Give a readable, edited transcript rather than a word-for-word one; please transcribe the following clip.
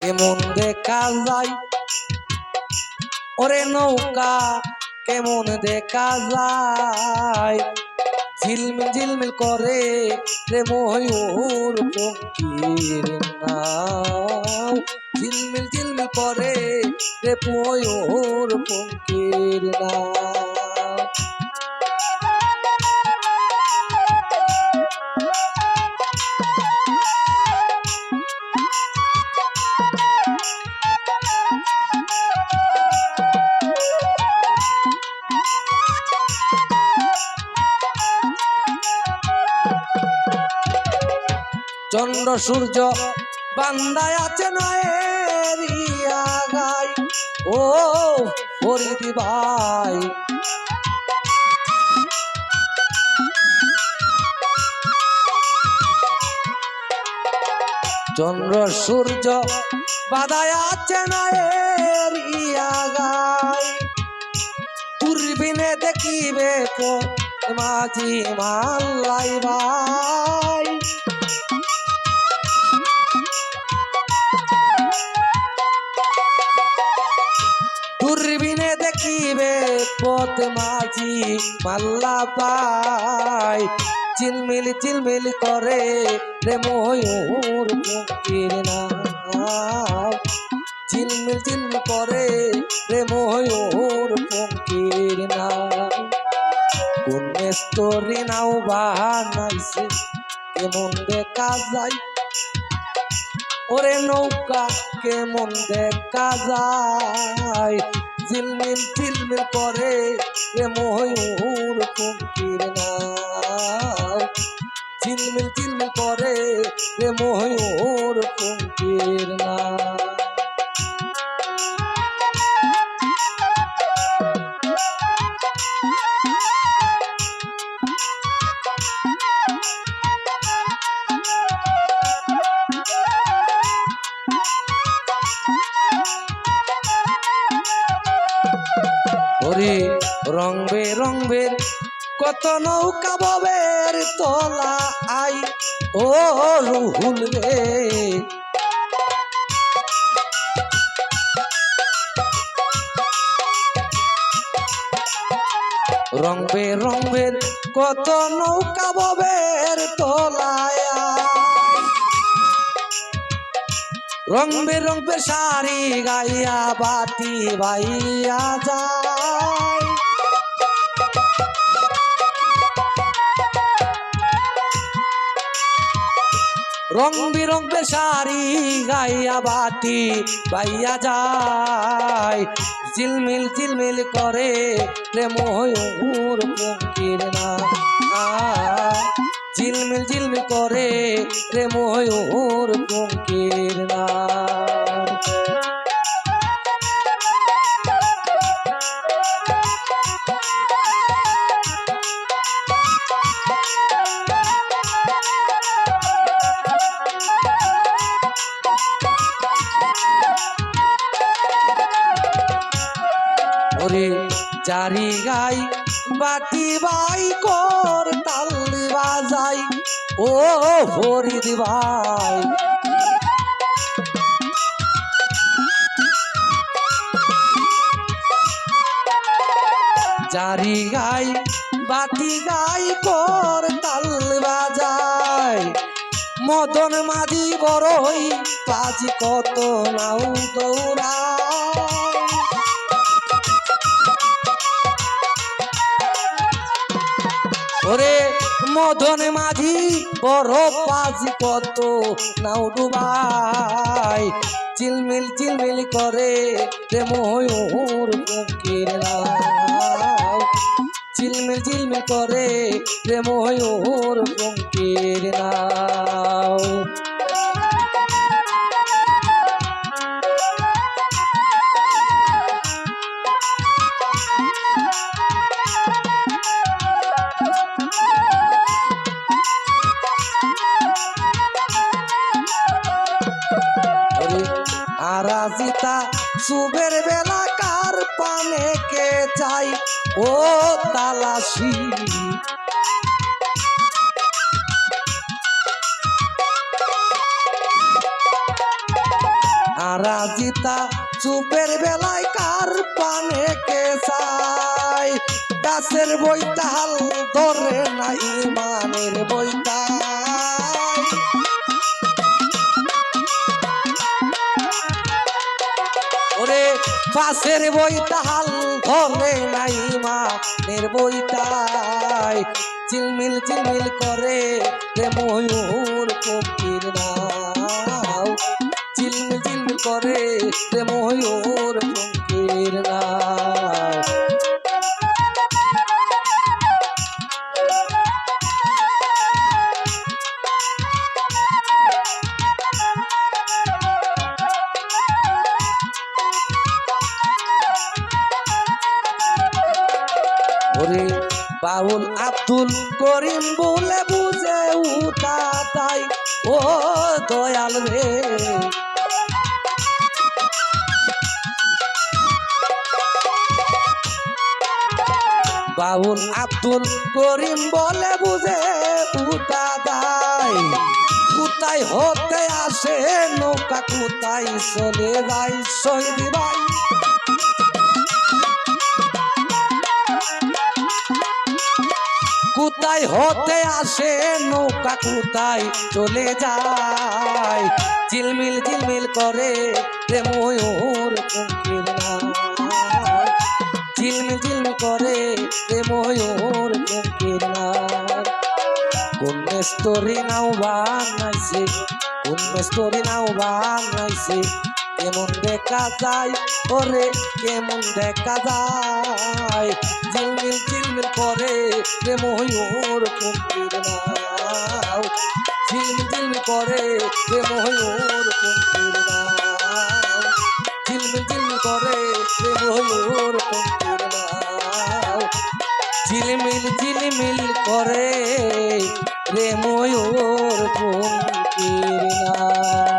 কেমন দেখা যায় ওরে নৌকা, কেমন দেখা যায় ঝিলমিল ঝিলমিল করে রে ময়ূর পঙ্খির নাও। ঝিলমিল ঝিলমিল করে রে ময়ূর পঙ্খির নাও। চন্দ্র সূর্য বান্দায় আছে নয়ের গাই ও ফরিদি ভাই। চন্দ্র সূর্য বাদায় আছে নয়ের গাই দূরবীনে দেখিবে মাঝি মাল্লাই ভাই। দূরবীনে দেখিবে পথ মাঝি মাল্লা পাই চিলমিল চিলমিল করে রে ময়ূর পঙ্খির নাও। চিলমিল চিলমিল করে রে ময়ূর পঙ্খির নাও। কোন স্তরি নাও বানাইছে কেমন দেখা যায় ওরে নৌকা, কেমন দেখা যায় ঝিলমিল ঝিলমিল করে রে ময়ূর পঙ্খির নাও। ঝিলমিল ঝিলমিল করে রে ময়ূর পঙ্খির নাও। ওরে রং বেরঙের কত নৌকা ববের তলা আই ও রুহুল রে। রং বেরঙের কত নৌকা ববের তলায় রং বেরঙের শাড়ি গাইয়া বাতি বাইয়া যায়। রং বিরঙের শাড়ি গাইয়া বাতি বাইয়া যায় ঝিলমিল ঝিলমিল করে রে ময়ূর পঙ্খির নাও। ঝিলমিল ঝিলমিল করে রে ময়ূর পঙ্খির নাও। ওরে জারি গাই বাটি বাই কর তালি বাজাই ও ফরিদি ভাই। জারি গাই বাটি গাই কর তাল বাজাই মদন মাঝি বড়ই পাজি কত নাও দৌড়ায়। ওরে মদন মাঝি বড় পাজি কত নাও ডুবাই চিলমিল চিলমিল করে রে ময়ূর পঙ্খির নাও। চিলমিল চিলমিল করে রে ময়ূর পঙ্খির নাও। আরাজিতা সুবের বেলা কার পানে কে চাই ও তালাশি। পারাজিতা চুপের বেলায় কার পানে কে চায় গাছের বইটা হাল ধরে না ইমানের বইটা ওরে পাশের বইটা হাল ধরে না ইমানের বইটাই চিলমিল চিলমিল করে রে ময়ূর পক্ষীর নাও চিলমিল চিলমিল করে রে ময়ূর পক্ষীর নাও ওরে বাউল আব্দুল করিম বলে বুঝে উঠা তাই ও দয়াল রে বাউল আব্দুল করিম বলে বুঝে উঠা তাই কোথায় হতে আসে নৌকা কোথায় চলে যায় শহীদ ভাই কোথায় হতে আসে নৌকা কোথায় চলে যায় ঝিলমিল ঝিলমিল করে রে ময়ূর পঙ্খির নাও ঝিলমিল ঝিলমিল করে রে ময়ূর পঙ্খির নাও কোন স্তরি নাও বানাইছে কোন স্তরি নাও বানাইছে কেমন দেখা যায় ওরে কেমন দেখা যায় ঝিলমিল ঝিলমিল করে রে ময়ূর পঙ্খির নাও ঝিলমিল ঝিলমিল করে রে ময়ূর পঙ্খির নাও ঝিলমিল ঝিলমিল করে রে ময়ূর পঙ্খির নাও ঝিলমিল ঝিলমিল করে রে ময়ূর পঙ্খির নাও